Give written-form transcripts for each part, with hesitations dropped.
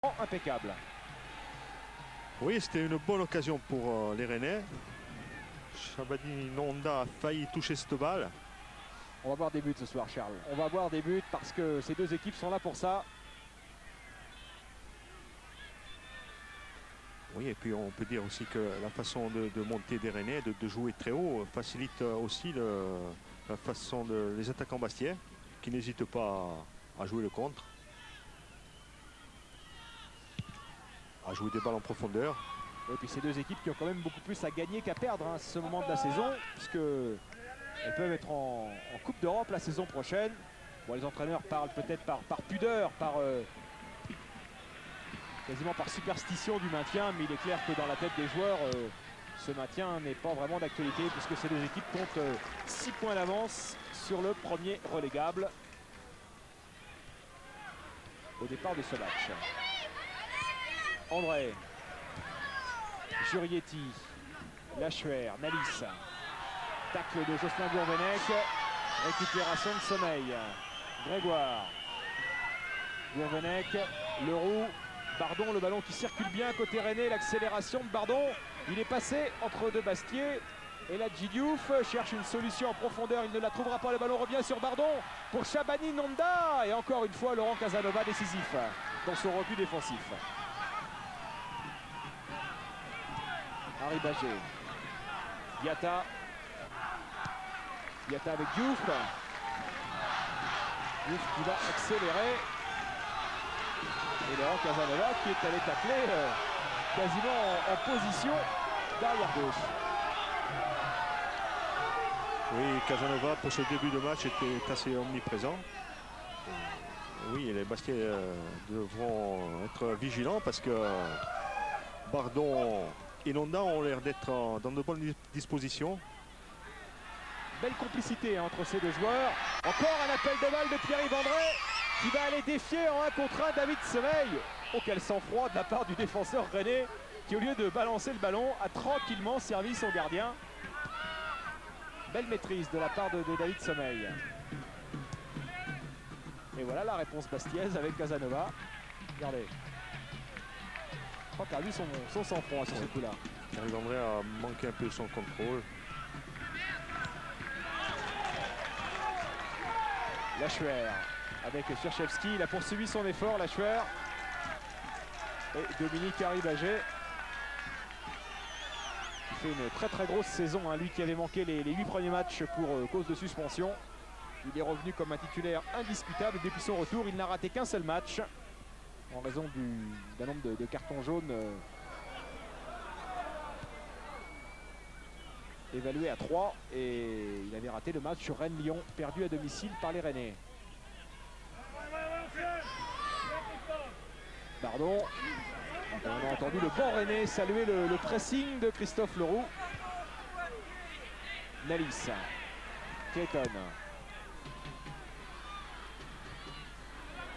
Impeccable. Oui, c'était une bonne occasion pour les Rennais. Shabani Nonda a failli toucher cette balle. On va voir des buts ce soir, Charles. On va voir des buts parce que ces deux équipes sont là pour ça. Oui, et puis on peut dire aussi que la façon de monter des Rennais, de jouer très haut, facilite aussi la façon des attaquants bastiais qui n'hésitent pas à jouer le contre, à jouer des balles en profondeur. Et puis ces deux équipes qui ont quand même beaucoup plus à gagner qu'à perdre à ce moment de la saison, puisque elles peuvent être en Coupe d'Europe la saison prochaine. Bon, les entraîneurs parlent peut-être par pudeur, quasiment par superstition du maintien, mais il est clair que dans la tête des joueurs, ce maintien n'est pas vraiment d'actualité, puisque ces deux équipes comptent 6 points d'avance sur le premier relégable au départ de ce match. André, Jurietti, Lachuer, Nalis, tacle de Jocelyn Gourvenec, récupération de sommeil, Grégoire, Gourvenec, Leroux, Bardon, le ballon qui circule bien côté Rennais, l'accélération de Bardon, il est passé entre deux Bastiers, et là Djidiouf cherche une solution en profondeur, il ne la trouvera pas, le ballon revient sur Bardon pour Shabani Nonda, et encore une fois Laurent Casanova décisif dans son repli défensif. Harry Bagé, Diatta avec Diouf. Diouf qui va accélérer. Et Laurent Casanova qui est allé tacler quasiment en position d'arrière gauche. Oui, Casanova pour ce début de match était assez omniprésent. Oui, les Bastiais devront être vigilants parce que Bardon et Nonda ont l'air d'être dans de bonnes dispositions. Belle complicité entre ces deux joueurs. Encore un appel de balle de Pierre-Yves André qui va aller défier en 1 contre 1 David Sommeil. Oh, quel sang-froid de la part du défenseur rennais qui, au lieu de balancer le ballon, a tranquillement servi son gardien. Belle maîtrise de la part de David Sommeil. Et voilà la réponse bastiaise avec Casanova. Regardez. Je crois qu'il a vu son sang-froid sur ce coup-là. Pierre-Yves André a manqué un peu son contrôle. Lachuer avec Cherchevski, il a poursuivi son effort, Lachuer. Et Dominique Harry-Bagé qui fait une très grosse saison, hein, lui qui avait manqué les 8 premiers matchs pour cause de suspension. Il est revenu comme un titulaire indiscutable depuis son retour, il n'a raté qu'un seul match en raison d'un nombre de cartons jaunes évalué à 3, et il avait raté le match sur Rennes-Lyon, perdu à domicile par les Rennais. Pardon. On a entendu le banc Rennais saluer le pressing de Christophe Leroux. Nalis, Clayton.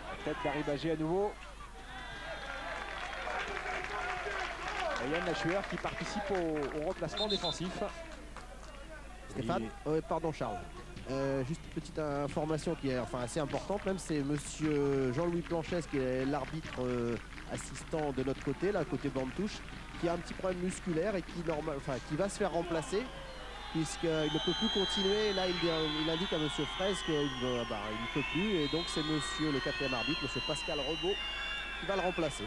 La tête d'Harry Bagé à nouveau. Et Yann Lachuer qui participe au reclassement défensif. Stéphane, pardon Charles. Juste une petite information qui est assez importante même, c'est monsieur Jean-Louis Planchès qui est l'arbitre assistant de notre côté, là côté bande touche, qui a un petit problème musculaire et qui va se faire remplacer puisqu'il ne peut plus continuer. Là il indique à monsieur Fraisse qu'il ne peut plus, et donc c'est monsieur le 4e arbitre, monsieur Pascal Rebaud, qui va le remplacer.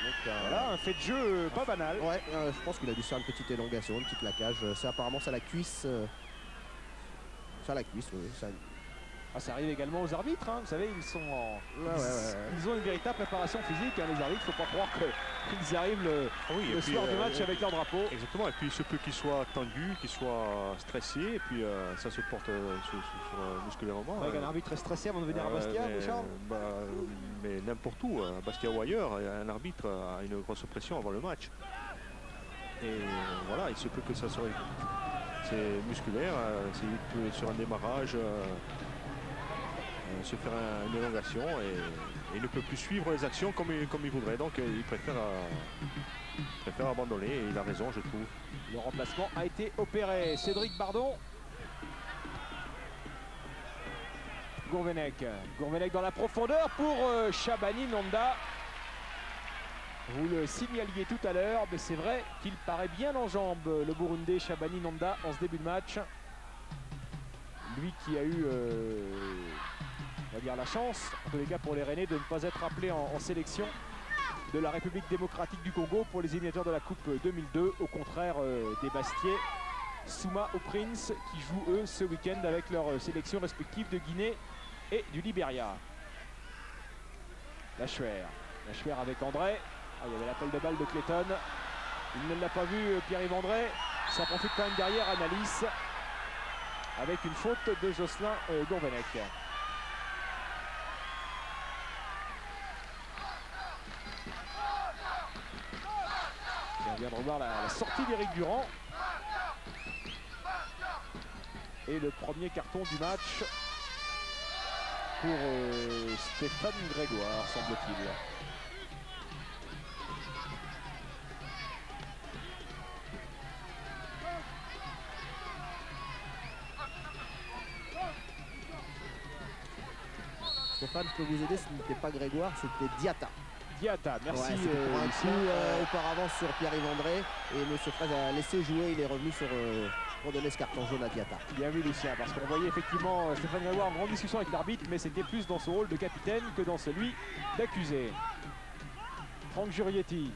Donc, voilà un fait de jeu pas banal. Ouais, je pense qu'il a dû faire une petite élongation, un petit plaquage. Apparemment c'est à la cuisse. C'est à la cuisse, oui. Ça arrive également aux arbitres, hein. Vous savez, ils sont ils ont une véritable préparation physique, hein, les arbitres. Il ne faut pas croire qu'ils arrivent le soir du match avec leur drapeau. Exactement, et puis il se peut qu'ils soient tendus, qu'ils soient stressés, et puis ça se porte musculairement. Un arbitre est stressé avant de venir à Bastia, Charles. Mais n'importe où, à Bastia ou ailleurs, un arbitre a une grosse pression avant le match. Et voilà, il se peut que ça soit musculaire, c'est peut sur un démarrage se faire une élongation, et il ne peut plus suivre les actions comme il voudrait, donc il préfère abandonner, et il a raison, je trouve. Le remplacement a été opéré. Cédric Bardon Gourvenec. Gourvenec dans la profondeur pour Shabani Nonda. Vous le signaliez tout à l'heure, mais c'est vrai qu'il paraît bien en jambes, le Burundais Shabani Nonda, en ce début de match. Lui qui a eu, on va dire, la chance, en tous les cas pour les Rennais, de ne pas être appelé en sélection de la République démocratique du Congo pour les éliminatoires de la Coupe 2002, au contraire des Bastiais, Souma ou Prince, qui jouent eux ce week-end avec leurs sélections respectives de Guinée et du Libéria. Lachuer avec André. Ah, il y avait l'appel de balle de Clayton. Il ne l'a pas vu, Pierre-Yves André. Ça profite quand même derrière Annalise avec une faute de Jocelyn Gourvenec. On vient de revoir la sortie d'Éric Durand. Et le premier carton du match pour Stéphane Grégoire, semble-t-il. Stéphane, je peux vous aider, ce n'était pas Grégoire, c'était Diatta. Diatta, merci. Ouais, pour un coup auparavant sur Pierre-Yves André. Et M. Fraise a laissé jouer, il est revenu pour donner ce carton jaune à Diatta. Bien vu Lucien, parce qu'on voyait effectivement Stéphane Grégoire en grande discussion avec l'arbitre, mais c'était plus dans son rôle de capitaine que dans celui d'accusé. Franck Jurietti.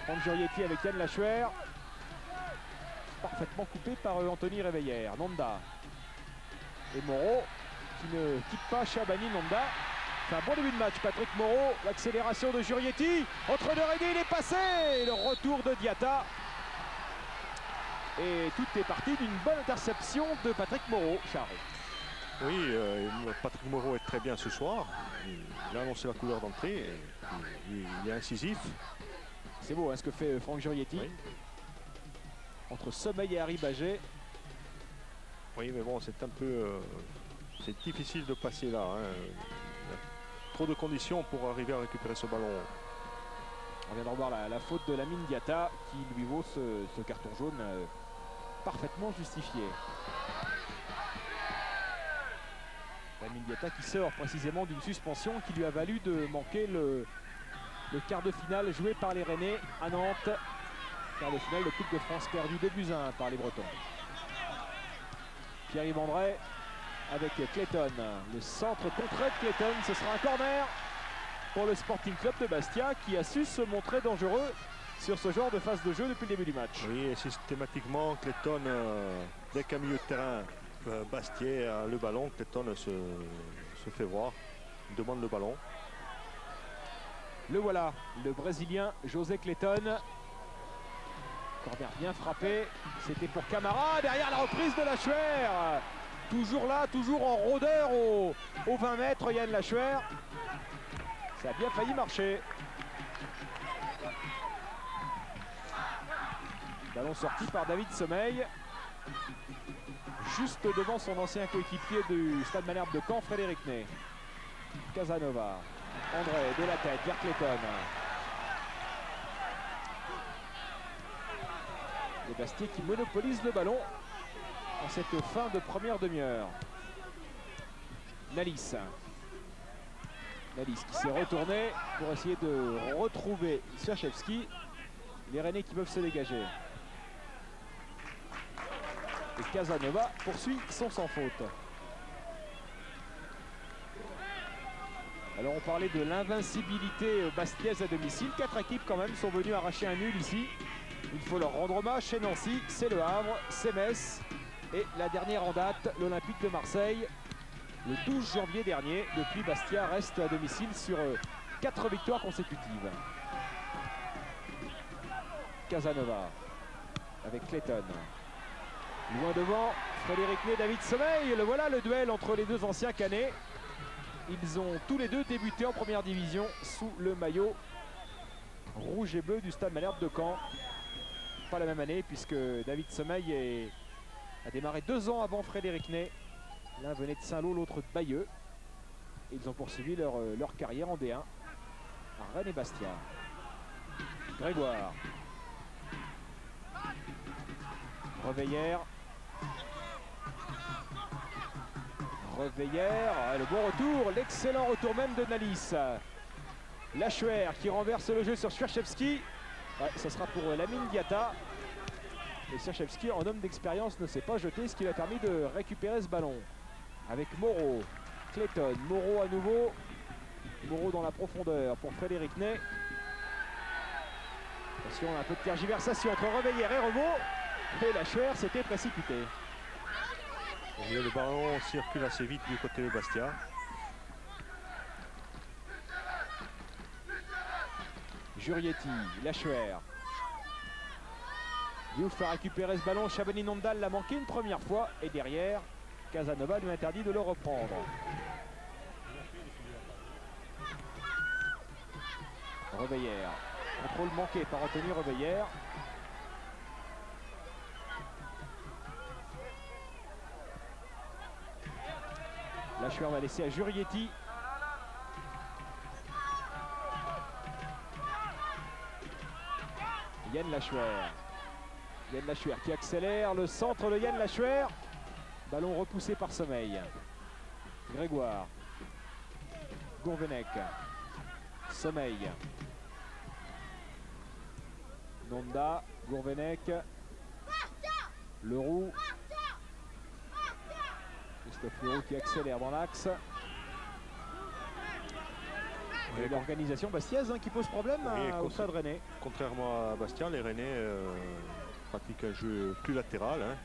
Franck Jurietti avec Yann Lachuer. Parfaitement coupé par Anthony Réveillère. Nonda. Et Moreau qui ne quitte pas Shabani Nonda. C'est un bon début de match, Patrick Moreau. L'accélération de Jurietti. Entre deux Rennais, il est passé. Et le retour de Diatta. Et tout est parti d'une bonne interception de Patrick Moreau, Charles. Oui, Patrick Moreau est très bien ce soir. Il a annoncé la couleur d'entrée. Il est incisif. C'est beau hein, ce que fait Franck Jurietti. Oui. Entre Sommeil et Harry Baget. Oui, mais bon, c'est un peu... c'est difficile de passer là. Hein. Il y a trop de conditions pour arriver à récupérer ce ballon. On vient de revoir la faute de Lamine Diatta qui lui vaut ce carton jaune parfaitement justifié. Lamine Diatta qui sort précisément d'une suspension qui lui a valu de manquer le quart de finale joué par les Rennais à Nantes. Quart de finale de Coupe de France perdu 2-1 par les Bretons. Pierre-Yves André avec Clayton. Le centre contré de Clayton, ce sera un corner pour le Sporting Club de Bastia qui a su se montrer dangereux sur ce genre de phase de jeu depuis le début du match. Oui, et systématiquement, Clayton, dès qu'un milieu de terrain Bastia a le ballon, Clayton se fait voir, demande le ballon. Le voilà, le Brésilien José Clayton. Corner bien frappé, c'était pour Camara, derrière la reprise de Lachuer. Toujours là, toujours en rôdeur au 20 mètres, Yann Lachuer. Ça a bien failli marcher. Ballon sorti par David Sommeil. Juste devant son ancien coéquipier du Stade Malherbe de Caen, Frédéric Ney. Casanova. André de la tête vers Clayton. Les Bastiais qui monopolisent le ballon en cette fin de première demi-heure. Nalis. Nalis qui s'est retourné pour essayer de retrouver Siachevski. Les Rennais qui peuvent se dégager. Et Casanova poursuit son sans faute. Alors on parlait de l'invincibilité bastiaise à domicile. 4 équipes quand même sont venues arracher un nul ici. Il faut leur rendre hommage chez Nancy, c'est Le Havre, c'est Metz. Et la dernière en date, l'Olympique de Marseille, le 12 janvier dernier. Depuis, Bastia reste à domicile sur 4 victoires consécutives. Casanova avec Clayton. Loin devant, Frédéric Ney, David Sommeil. Le voilà, le duel entre les deux anciens Canets. Ils ont tous les deux débuté en première division sous le maillot rouge et bleu du Stade Malherbe de Caen. Pas la même année puisque David Sommeil a démarré 2 ans avant Frédéric Ney. L'un venait de Saint-Lô, l'autre de Bayeux. Et ils ont poursuivi leur carrière en D1 à Rennes et Bastia. Grégoire. Réveillère. Reveillère, le bon retour, l'excellent retour même de Nalis. Lachuer qui renverse le jeu sur Swieczewski. Ouais, ça sera pour Lamine Diatta. Et Swieczewski, en homme d'expérience, ne s'est pas jeté, ce qui lui a permis de récupérer ce ballon. Avec Moreau, Clayton, Moreau à nouveau. Moreau dans la profondeur pour Frédéric Ney. Attention, un peu de tergiversation entre Reveillère et Revaux. Et Lachuer s'était précipité. Et le ballon circule assez vite du côté de Bastia. Jurietti, Lachuer. Diouf a récupéré ce ballon. Shabani Nondal l'a manqué une première fois. Et derrière, Casanova lui interdit de le reprendre. Reveillère. Contrôle manqué par Anthony Reveillère. Lachuer va laisser à Jurietti. Yann Lachuer. Yann Lachuer qui accélère. Le centre de Yann Lachuer. Ballon repoussé par Sommeil. Grégoire. Gourvenec. Sommeil. Nonda. Gourvenec. Leroux. Christophe Leroux qui accélère dans l'axe. Et l'organisation bastiaise qui pose problème au Stade Rennais. Contrairement à Bastia, les Rennais pratiquent un jeu plus latéral.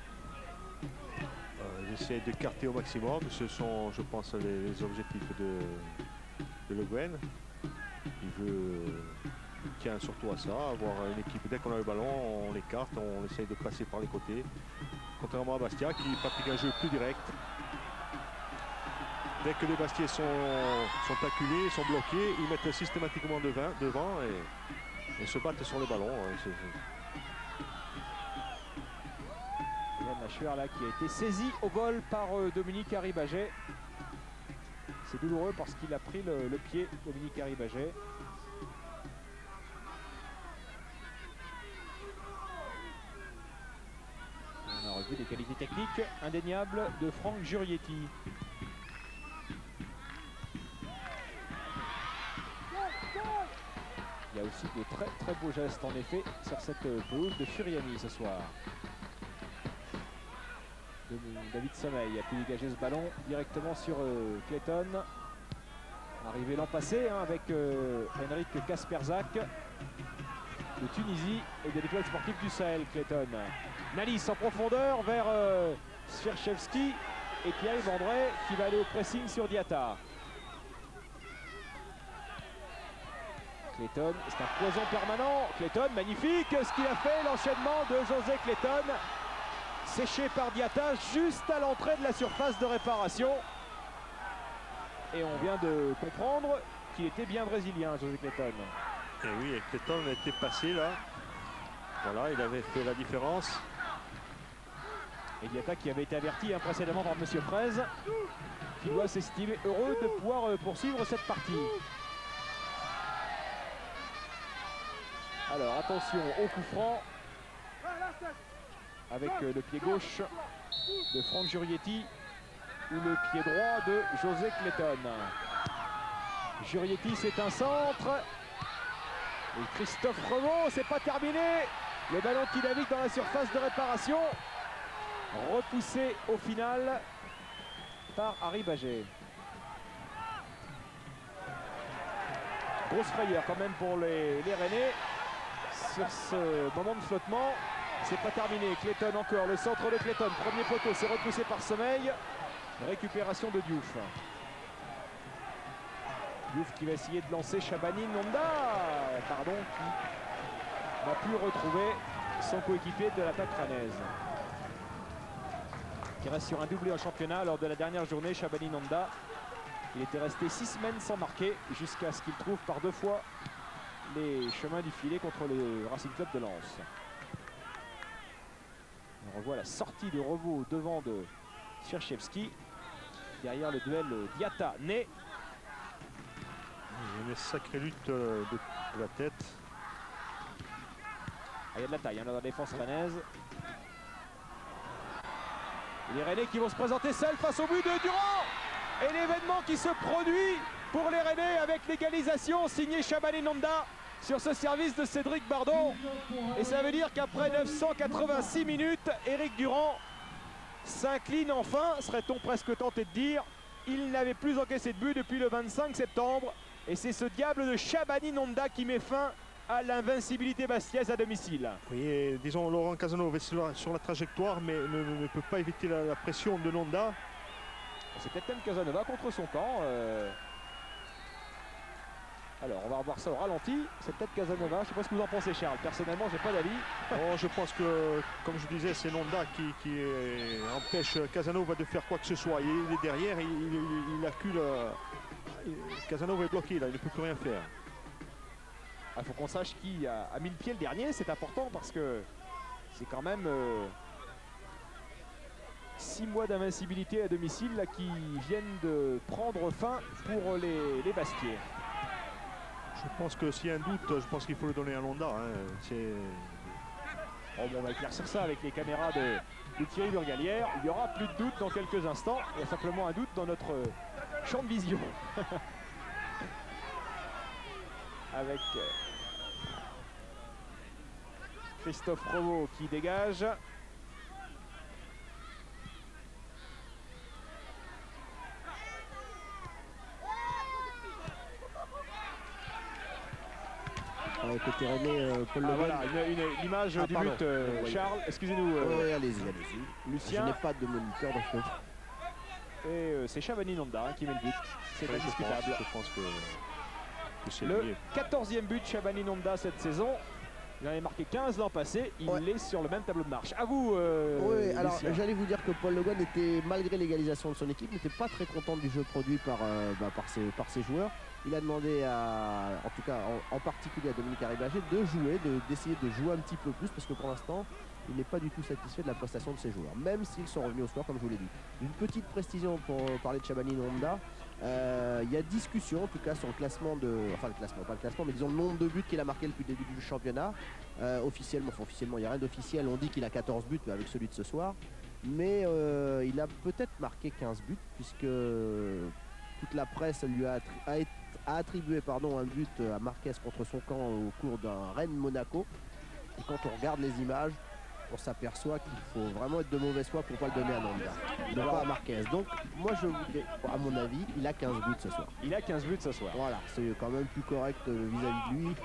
Ils essaient d'écarter au maximum. Ce sont, je pense, les objectifs de Le Guen. Il tient surtout à ça, avoir une équipe, dès qu'on a le ballon, on l'écarte, on essaye de passer par les côtés. Contrairement à Bastia qui pratique un jeu plus direct. Dès que les Bastiais sont acculés, sont bloqués, ils mettent systématiquement devant et se battent sur le ballon. Yann Lachuer là qui a été saisi au vol par Dominique Arribagé. C'est douloureux parce qu'il a pris le pied, Dominique Arribagé. On a revu des qualités techniques indéniables de Franck Jurietti. Il y a aussi de très très beaux gestes en effet sur cette pelouse de Furiani ce soir. David Sommeil a pu dégager ce ballon directement sur Clayton. Arrivé l'an passé avec Henrik Kasperzak de Tunisie et de l'étoile sportive du Sahel, Clayton. Nalis en profondeur vers Swieczewski et Pierre André qui va aller au pressing sur Diatta. Clayton, c'est un poison permanent. Clayton, magnifique ce qu'il a fait, l'enchaînement de José Clayton. Séché par Diatta juste à l'entrée de la surface de réparation. Et on vient de comprendre qu'il était bien brésilien, José Clayton. Et oui, et Clayton était passé là. Voilà, il avait fait la différence. Et Diatta qui avait été averti précédemment par M. Fraise, qui doit s'estimer heureux de pouvoir poursuivre cette partie. Alors attention au coup franc avec le pied gauche de Franck Jurietti ou le pied droit de José Clayton. Jurietti, c'est un centre. Et Christophe Revaux, c'est pas terminé. Le ballon qui navigue dans la surface de réparation. Repoussé au final par Arribagé. Grosse frayeur quand même pour les Rennais. Sur ce moment de flottement, c'est pas terminé. Clayton encore, le centre de Clayton, premier poteau, c'est repoussé par Sommeil. Récupération de Diouf. Diouf qui va essayer de lancer Shabani Nonda, qui n'a pu retrouver son coéquipier de l'attaque rennaise. Qui reste sur un doublé en championnat lors de la dernière journée, Shabani Nonda. Il était resté 6 semaines sans marquer jusqu'à ce qu'il trouve par 2 fois les chemins du filet contre le Racing Club de Lens. On revoit la sortie de Revaux devant de Swieczewski. Derrière le duel Diatta-Ney. Il y a une sacrée lutte de la tête. Il y a de la taille dans la défense rennaise. Et les Rennais qui vont se présenter seuls face au but de Durand. Et l'événement qui se produit pour les Rennais avec l'égalisation signée Shabani Nonda sur ce service de Cédric Bardon. Et ça veut dire qu'après 986 minutes, Éric Durand s'incline enfin, serait-on presque tenté de dire. Il n'avait plus encaissé de but depuis le 25 septembre. Et c'est ce diable de Shabani Nonda qui met fin à l'invincibilité bastiaise à domicile. Oui, et disons Laurent Casanova est sur la trajectoire, mais ne peut pas éviter la pression de Nonda. C'est peut-être même Casanova contre son camp. Alors, on va revoir ça au ralenti. C'est peut-être Casanova. Je ne sais pas ce que vous en pensez, Charles. Personnellement, je n'ai pas d'avis. Oh, je pense que, comme je disais, c'est Nonda qui empêche Casanova de faire quoi que ce soit. Il est derrière, il accule. Casanova est bloqué, là, il ne peut plus rien faire. Il faut qu'on sache qui a mis le pied le dernier. C'est important parce que c'est quand même 6 mois d'invincibilité à domicile là, qui viennent de prendre fin pour les Bastiais. Je pense que s'il y a un doute, je pense qu'il faut le donner à Nonda. Hein. Oh, bon, on va éclaircir ça avec les caméras de Thierry Burgalière. Il y aura plus de doute dans quelques instants. Il y a simplement un doute dans notre champ de vision. Avec Christophe Provost qui dégage. Côté René, Paul Le voilà, une image du pardon. but, Charles, excusez-nous. Oui, allez-y. Lucien. Je n'ai pas de moniteur dans ce moment. Et c'est Shabani Nonda qui met le but. C'est indiscutable. Je pense que c'est le lié. 14e but de Shabani Nonda cette saison. Il en avait marqué 15 l'an passé. Il est sur le même tableau de marche. À vous, oui, alors Lucien. j'allais vous dire que Paul Le Guen était, malgré l'égalisation de son équipe, n'était pas très content du jeu produit par ses joueurs. Il a demandé en tout cas en particulier à Dominique Arribagé d'essayer de jouer un petit peu plus parce que pour l'instant il n'est pas du tout satisfait de la prestation de ses joueurs, même s'ils sont revenus au score comme je vous l'ai dit. Une petite précision pour parler de Shabani Nonda. Il y a discussion en tout cas sur le classement pas le classement, mais disons le nombre de buts qu'il a marqué depuis le début du championnat. Officiellement il n'y a rien d'officiel, on dit qu'il a 14 buts avec celui de ce soir, mais il a peut-être marqué 15 buts puisque toute la presse lui a attribué un but à Marquez contre son camp au cours d'un Rennes-Monaco. Et quand on regarde les images, on s'aperçoit qu'il faut vraiment être de mauvaise foi pour ne pas le donner à Nonda, non pas à Marquez. Donc moi je vous dis, à mon avis, il a 15 buts ce soir. Il a 15 buts ce soir. Voilà, c'est quand même plus correct vis-à-vis de lui.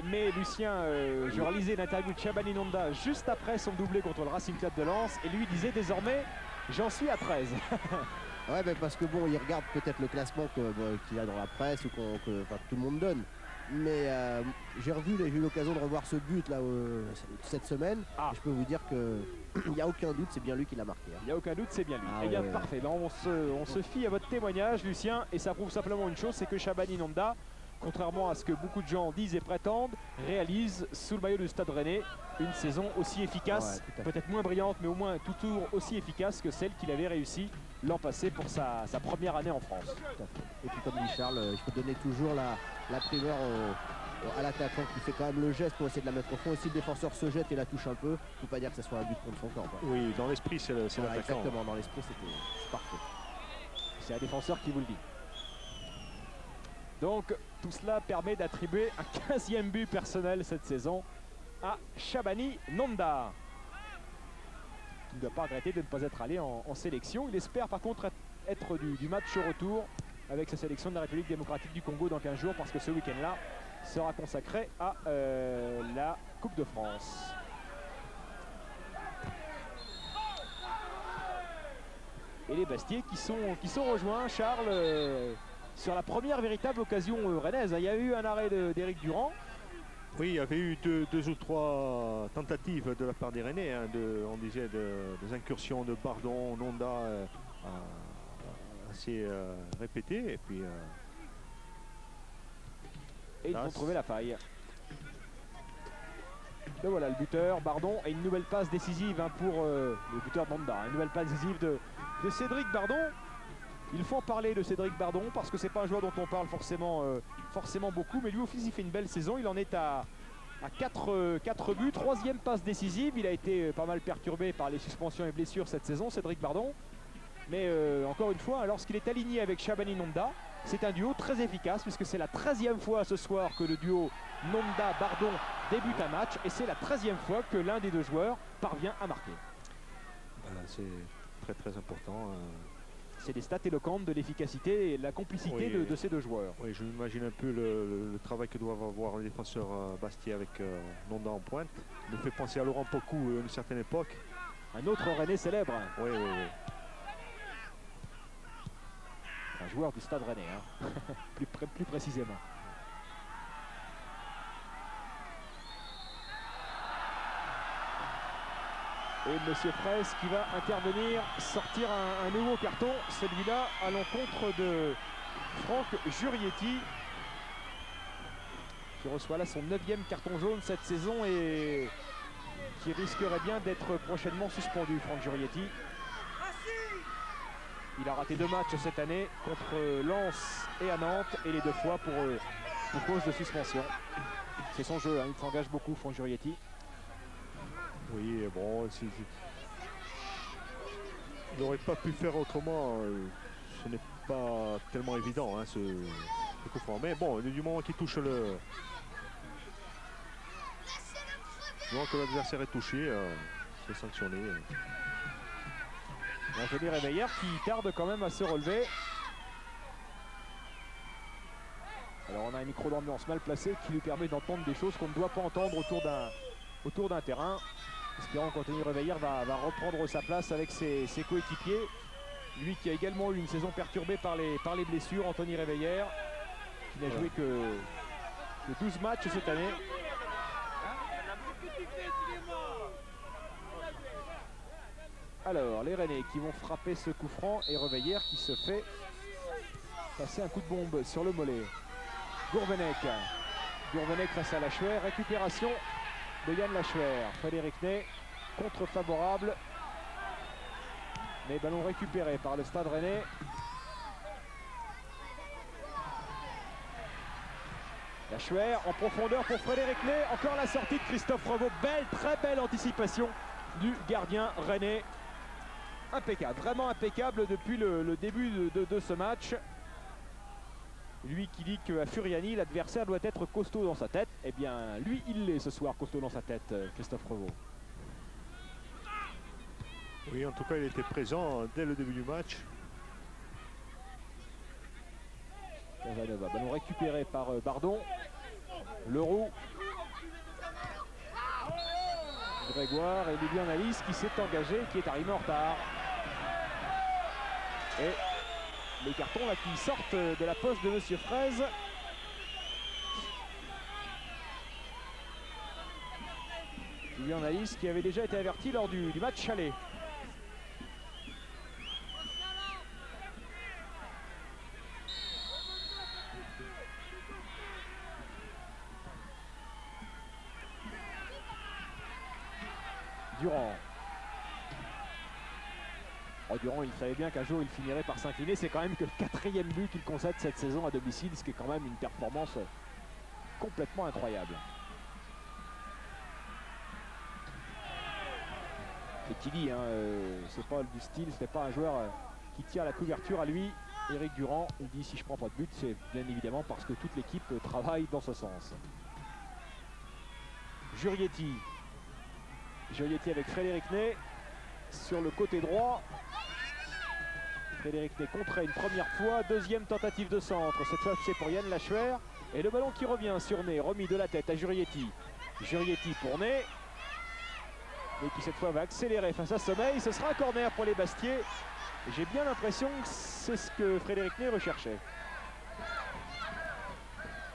Mais Lucien, je relisais l'interview de Shabani Nonda juste après son doublé contre le Racing Club de Lens et lui disait désormais j'en suis à 13. Ouais, mais parce que bon, il regarde peut-être le classement qu'il y a dans la presse ou que tout le monde donne. Mais j'ai eu l'occasion de revoir ce but là cette semaine. Et je peux vous dire qu'il n'y a aucun doute, c'est bien lui qui l'a marqué. Il n'y a aucun doute, c'est bien lui. Eh bien, parfait. Là, on se fie à votre témoignage, Lucien, et ça prouve simplement une chose, c'est que Shabani Nonda, contrairement à ce que beaucoup de gens disent et prétendent, réalise sous le maillot du Stade Rennais une saison aussi efficace, peut-être moins brillante, mais au moins toujours aussi efficace que celle qu'il avait réussi l'an passé pour sa première année en France. Et puis comme dit Charles, il faut donner toujours la primeur à l'attaquant qui fait quand même le geste pour essayer de la mettre au fond. Et si le défenseur se jette et la touche un peu, il ne faut pas dire que ce soit un but contre son camp. Oui, dans l'esprit c'est l'attaquant. Exactement, dans l'esprit c'est parfait. C'est un défenseur qui vous le dit. Donc tout cela permet d'attribuer un 15e but personnel cette saison à Shabani Nonda. Il ne doit pas regretter de ne pas être allé en sélection. Il espère par contre être du match au retour avec sa sélection de la République démocratique du Congo dans 15 jours parce que ce week-end-là sera consacré à la Coupe de France. Et les Bastiais qui sont rejoints, Charles, sur la première véritable occasion rennaise. Il y a eu un arrêt d'Éric Durand. Oui, il y avait eu deux ou trois tentatives de la part des Rennais, on disait des incursions de Bardon, Nonda assez répétées. Et puis ils vont trouver la faille. Et voilà le buteur, Bardon, et une nouvelle passe décisive pour le buteur Nonda. Une nouvelle passe décisive de Cédric Bardon. Il faut en parler de Cédric Bardon parce que c'est pas un joueur dont on parle forcément beaucoup, mais lui aussi il fait une belle saison. Il en est à 4 buts, 3e passe décisive. Il a été pas mal perturbé par les suspensions et blessures cette saison, Cédric Bardon. Mais encore une fois, lorsqu'il est aligné avec Shabani Nonda, c'est un duo très efficace puisque c'est la 13e fois ce soir que le duo Nonda-Bardon débute un match et c'est la 13e fois que l'un des deux joueurs parvient à marquer. C'est très très important. C'est des stats éloquentes de l'efficacité et de la complicité de ces deux joueurs. Oui, je m'imagine un peu le travail que doivent avoir les défenseurs Bastiais avec Nonda en pointe. Il me fait penser à Laurent Pocou à une certaine époque. Un autre Rennais célèbre. Oui, oui, oui. Un joueur du Stade Rennais, hein. plus précisément. Et Monsieur Fraisse qui va intervenir, sortir un nouveau carton, celui-là à l'encontre de Franck Jurietti, qui reçoit là son 9e carton jaune cette saison et qui risquerait bien d'être prochainement suspendu, Franck Jurietti. Il a raté 2 matchs cette année contre Lens et à Nantes et les 2 fois pour cause de suspension. C'est son jeu, hein. Il s'engage beaucoup, Franck Jurietti. Oui, bon, il n'aurait pas pu faire autrement. Ce n'est pas tellement évident, hein, ce coup franc. Mais bon, du moment qu'il touche le... Du moment que l'adversaire est touché, c'est sanctionné. Anthony Réveillère qui tarde quand même à se relever. Alors on a un micro d'ambiance mal placé qui lui permet d'entendre des choses qu'on ne doit pas entendre autour d'un terrain. Espérons qu'Anthony Réveillère va reprendre sa place avec ses coéquipiers. Lui qui a également eu une saison perturbée par les blessures, Anthony Réveillère, qui n'a joué que 12 matchs cette année. Alors, les Rennais qui vont frapper ce coup franc et Réveillère qui se fait passer un coup de bombe sur le mollet. Gourvenec. Gourvenec face à Lachuer. Récupération de Yann Lachuer. Frédéric Ney, contre favorable. Mais ballon récupéré par le Stade Rennais. Lachuer en profondeur pour Frédéric Ney. Encore la sortie de Christophe Revaux. Belle, très belle anticipation du gardien rennais. Impeccable, vraiment impeccable depuis le début de ce match. Lui qui dit qu'à Furiani, l'adversaire doit être costaud dans sa tête. Eh bien, lui, il l'est ce soir, costaud dans sa tête, Christophe Revaux. Oui, en tout cas, il était présent dès le début du match. Casanova, ballon récupéré par Bardon. Leroux. Grégoire et Lilian Alice qui s'est engagé, qui est arrivé en retard. Et les cartons là qui sortent de la poste de Monsieur Fraise. Lilian Alice qui avait déjà été averti lors du match aller. Durand. Oh, Durand, il savait bien qu'un jour il finirait par s'incliner. C'est quand même que le 4e but qu'il concède cette saison à domicile, ce qui est quand même une performance complètement incroyable. C'est qui dit, hein, c'est pas du style, c'est pas un joueur qui tire la couverture à lui. Éric Durand, il dit si je prends pas de but, c'est bien évidemment parce que toute l'équipe travaille dans ce sens. Jurietti. Jurietti avec Frédéric Ney sur le côté droit. Frédéric Ney contré une première fois, deuxième tentative de centre, cette fois c'est pour Yann Lachuer. Et le ballon qui revient sur Ney, remis de la tête à Jurietti. Jurietti pour Ney. Ney qui cette fois va accélérer face à Sommeil, ce sera un corner pour les Bastiais. J'ai bien l'impression que c'est ce que Frédéric Ney recherchait.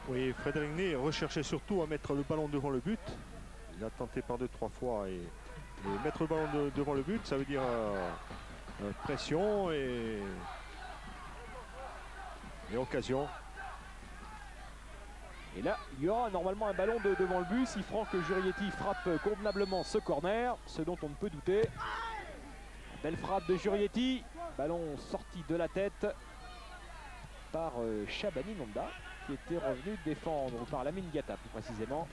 Oui, Frédéric Ney recherchait surtout à mettre le ballon devant le but. Il a tenté par 2-3 fois et mettre le ballon devant le but, ça veut dire pression et occasion. Et là, il y aura normalement un ballon devant le but si Franck Jurietti frappe convenablement ce corner, ce dont on ne peut douter. Belle frappe de Jurietti, ballon sorti de la tête par Shabani Nonda, qui était revenu défendre, ou par Lamine Diatta plus précisément.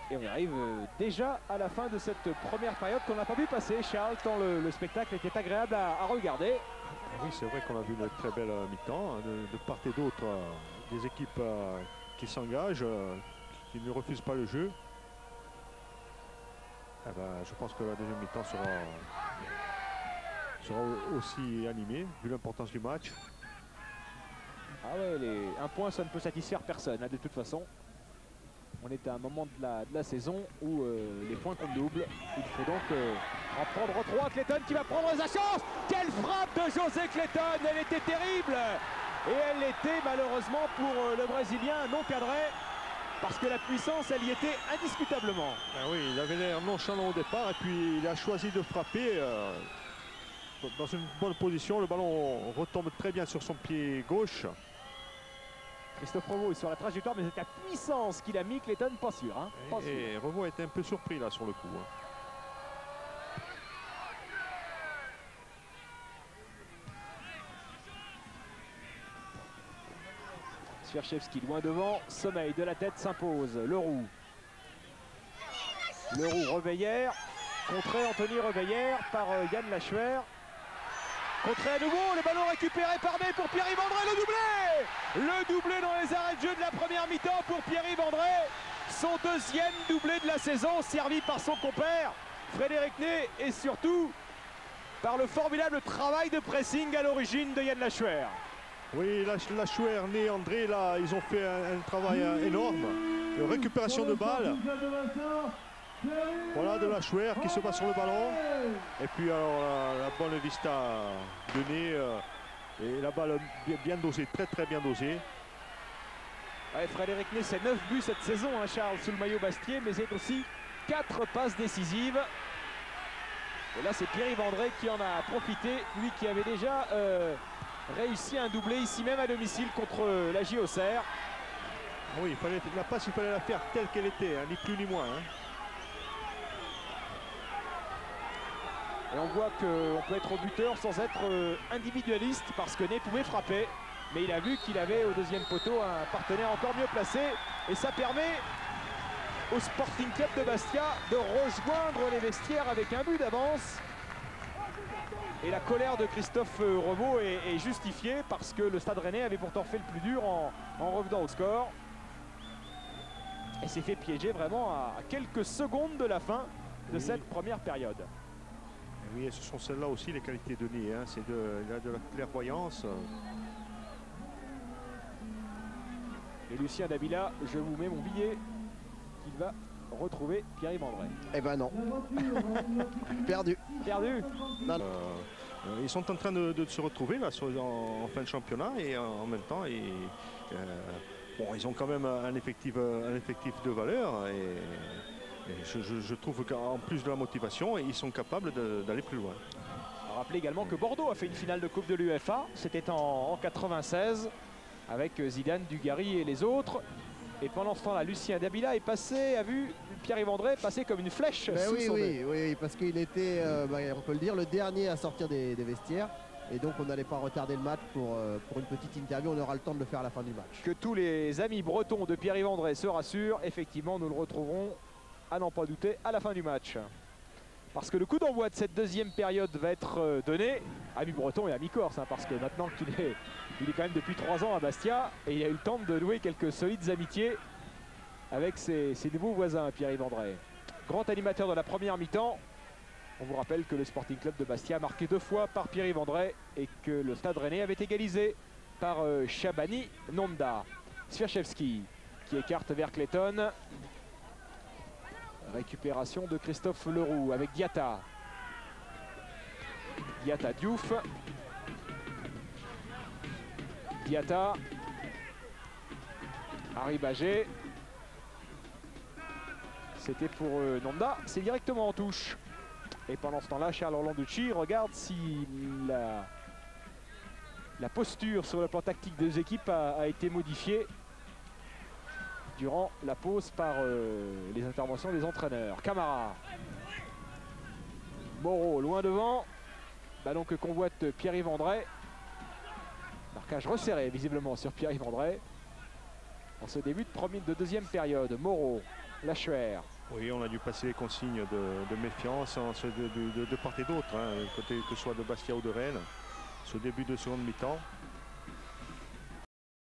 Et on arrive déjà à la fin de cette première période qu'on n'a pas pu passer, Charles, tant le spectacle était agréable à regarder. Oui, c'est vrai qu'on a vu une très belle mi-temps, hein, de part et d'autre, des équipes qui s'engagent, qui ne refusent pas le jeu. Eh ben, je pense que la deuxième mi-temps sera aussi animée, vu l'importance du match. Ah ouais, un point, ça ne peut satisfaire personne, hein, de toute façon. On est à un moment de la saison où les points comptent double. Il faut donc en prendre 3. Clayton qui va prendre sa chance. Quelle frappe de José Clayton! Elle était terrible. Et elle l'était malheureusement pour le Brésilien non cadré. Parce que la puissance, elle y était indiscutablement. Ah oui, il avait l'air nonchalant au départ et puis il a choisi de frapper dans une bonne position. Le ballon retombe très bien sur son pied gauche. Christophe Revaux est sur la trajectoire, mais c'est la puissance qu'il a mis, Clayton, pas sûr. Hein, pas sûr. Et Revaux était un peu surpris là sur le coup. Hein. Swiaczewski loin devant, Sommeil de la tête s'impose. Leroux. Leroux, Reveillère, contré Anthony Reveillère par Yann Lachuer. Contré à nouveau, le ballon récupéré par May pour Pierre-Yves André, le doublé! Le doublé dans les arrêts de jeu de la première mi-temps pour Pierre-Yves André. Son deuxième doublé de la saison, servi par son compère Frédéric Ney et surtout par le formidable travail de pressing à l'origine de Yann Lachuer. Oui, Lachuer, Ney, André, là, ils ont fait un travail énorme. Récupération de balles. Voilà, de Lachuer qui se bat sur le ballon. Et puis alors la bonne vista de Ney. Et la balle bien dosée, très bien dosée. Ouais, Frédéric Ney, c'est 9 buts cette saison, hein, Charles, sous le maillot Bastier, mais c'est aussi 4 passes décisives. Et là, c'est Pierre-Yves André qui en a profité, lui qui avait déjà réussi un doublé ici même à domicile contre la JOCR. Oui, la passe, il fallait la faire telle qu'elle était, hein, ni plus ni moins. Hein. Et on voit qu'on peut être au buteur sans être individualiste parce que Ney pouvait frapper. Mais il a vu qu'il avait au deuxième poteau un partenaire encore mieux placé. Et ça permet au Sporting Club de Bastia de rejoindre les vestiaires avec un but d'avance. Et la colère de Christophe Revaux est justifiée parce que le Stade Rennais avait pourtant fait le plus dur en revenant au score. Et s'est fait piéger vraiment à quelques secondes de la fin de cette première période. Oui, et ce sont celles-là aussi les qualités de Ney. Hein. Il a de la clairvoyance. Et Lucien Dabila, je vous mets mon billet qu'il va retrouver Pierre-Yves André. Eh ben non. Perdu. Perdu. Ils sont en train de se retrouver là en fin de championnat et en même temps bon, ils ont quand même un effectif de valeur et je trouve qu'en plus de la motivation, ils sont capables d'aller plus loin. Rappelez également que Bordeaux a fait une finale de Coupe de l'UEFA, c'était en 96 avec Zidane, Dugarry et les autres. Et pendant ce temps-là, Lucien Dabila est passé, a vu Pierre-Yves André passer comme une flèche sous son nez. Oui, parce qu'il était, on peut le dire, le dernier à sortir des vestiaires. Et donc on n'allait pas retarder le match pour une petite interview, on aura le temps de le faire à la fin du match. Que tous les amis bretons de Pierre-Yves André se rassurent, effectivement nous le retrouverons, à n'en pas douter, à la fin du match. Parce que le coup d'envoi de cette deuxième période va être donné à mi-breton et à mi-corse, hein, parce que maintenant qu'il est quand même depuis 3 ans à Bastia et il a eu le temps de nouer quelques solides amitiés avec ses nouveaux voisins, Pierre-Yves André. Grand animateur de la première mi-temps. On vous rappelle que le Sporting Club de Bastia a marqué 2 fois par Pierre-Yves André et que le Stade Rennais avait égalisé par Shabani Nonda. Swiaczewski qui écarte vers Clayton. Récupération de Christophe Leroux avec Diatta. Diatta Diouf. Diatta. Harry Bagé. C'était pour Nonda. C'est directement en touche. Et pendant ce temps-là, Charles Orlanducci regarde si la posture sur le plan tactique des deux équipes a été modifiée durant la pause par les interventions des entraîneurs. Camara. Moreau loin devant. Ballon que convoite Pierre-Yves André. Marquage resserré visiblement sur Pierre-Yves André. En ce début de deuxième période. Moreau, Lachuer. Oui, on a dû passer les consignes de méfiance de part et d'autre, hein, côté que ce soit de Bastia ou de Rennes, ce début de seconde mi-temps.